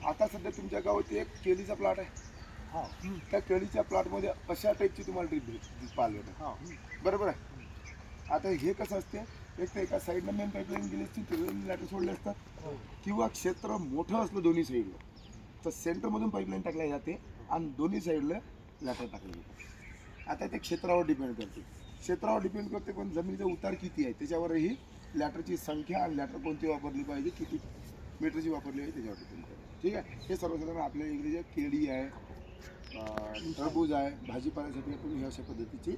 आता सध्या तुमच्या गावात एक केळीचा प्लॉट आहे, त्या केळीच्या प्लॉटमध्ये अशा टाईपची तुम्हाला ड्रीप पाहायला भेटेल, बरोबर आहे. आता हे कसं असते, एक तर एका साईडनं मेन पाईपलाईन गेली असते, तिकडे लॅटर सोडले असतात, किंवा क्षेत्र मोठं असलं दोन्ही साईडला तर सेंटरमधून पाईपलाईन टाकल्या जाते आणि दोन्ही साईडला लॅटर टाकले जातात. आता ते क्षेत्रावर डिपेंड करते, क्षेत्रावर डिपेंड करते, पण जमिनीचा उतार किती आहे त्याच्यावरही लॅटरची संख्या आणि लॅटर कोणती वापरली पाहिजे, किती मीटरची वापरली आहे त्याच्यावर डिपेंड करते. ठीक आहे. हे सर्वसाधारण आपल्या इकडे जे केळी आहे, टरबूज आहे, भाजीपाल्यासाठी आपण ह्या अशा पद्धतीची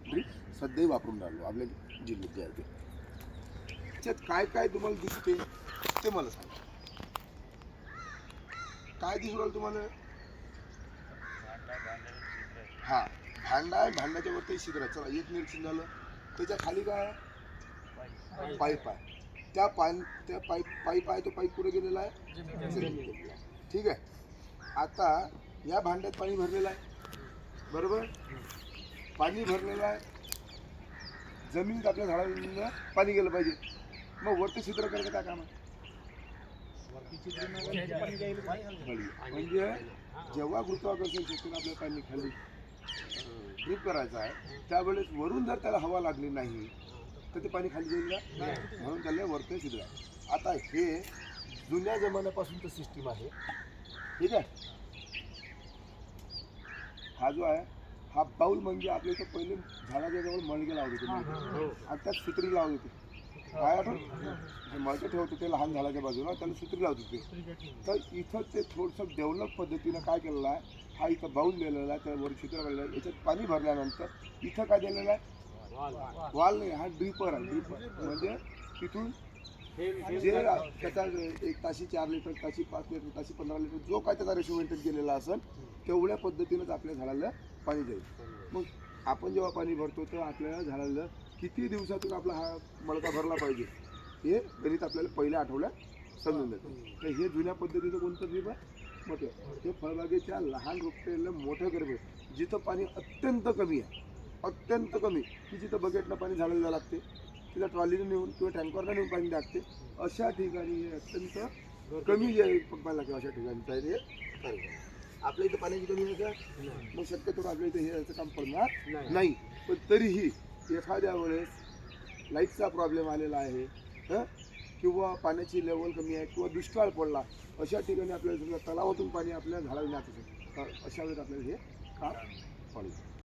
ड्रीप सध्याही वापरून राहिलो आपल्या जिल्ह्यात जे आहे ते. त्याच्यात काय काय तुम्हाला दिसते ते मला सांगा. काय दिसू राहिलं तुम्हाला? हा, भांडा आहे, भांड्याच्या वरती छिद्र आहे. चला, एक निरीक्षण झालं. त्याच्या खाली काय आहे? पाईप आहे. त्या पाईप आहे, तो पाईप पुढे गेलेला आहे जमिनीत. ठीक आहे. आता या भांड्यात पाणी भरलेलं आहे, बरोबर. पाणी भरलेलं आहे, जमिनीत आपल्या झाडांना पाणी गेलं पाहिजे. मग वरती छिद्र करायचं काय काम आहे? म्हणजे जेव्हा गुरुत्वाकर्षण शक्तीने आपल्या पाणी खाली ड्रीप करायचं आहे, त्यावेळेस वरून जर त्याला हवा लागली नाही तर ते पाणी खाली जाईल का? म्हणून त्याला वरती छिद्र आहे. आता हे जुन्या जमान्यापासूनचं सिस्टीम आहे. ठीक आहे. हा जो आहे हा बाऊल, म्हणजे आपल्या इथं पहिले झाडाच्या जवळ मळगे लावत होते आणि त्यात सुतरी लावत होते. काय आठवण? मळके ठेवत होते लहान झाडाच्या बाजूला, त्याला सुतरी लावत होते. तर इथं ते थोडंसं डेव्हलप पद्धतीनं काय केलेलं आहे, हा इथं बाऊल दिलेला आहे, त्यावर छिद्र काढलेलं आहे. याच्यात पाणी भरल्यानंतर इथं काय दिलेलं आहे? वाल नाही, हा ड्रिपर आहे. ड्रिपर म्हणजे तिथून जे त्याचा एक ताशी 4 लिटर, ताशी 5 लिटर, ताशी 15 लिटर, जो काय त्याचा रेशो मेंटेन केलेला असेल तेवढ्या पद्धतीनंच आपल्या झाडाला पाणी जाईल. मग आपण जेव्हा पाणी भरतो तर आपल्या झाडाला किती दिवसातून आपला हा मळका भरला पाहिजे हे गणित आपल्याला पहिल्या आठवड्यात समजून जातं. तर हे जुन्या पद्धतीचं कोणतं ड्रीप आहे? मोठं. हे फळबागेच्या लहान रोपट्याला मोठं करते, जिथं पाणी अत्यंत कमी आहे, अत्यंत कमी, की जिथं बकेटनं पाणी झाडाला जावं लागते, तिला ट्रॉलीने नेऊन किंवा टँकरनं नेऊन पाणी लागते, अशा ठिकाणी हे अत्यंत कमी जे पाणी लागते अशा ठिकाणी पाहिजे कार्यक्रम. आपल्या इथं पाण्याची कमी आहे का? मग शक्यतो आपल्या इथं हे याचं काम पडणार नाही. पण तरीही एखाद्या वेळेस लाईटचा प्रॉब्लेम आलेला आहे, किंवा पाण्याची लेवल कमी आहे, किंवा दुष्काळ पडला, अशा ठिकाणी आपल्याला समजा तलावातून पाणी आपल्या झाडाला न्यायचं असेल तर अशा वेळेस आपल्याला हे काम पडेल.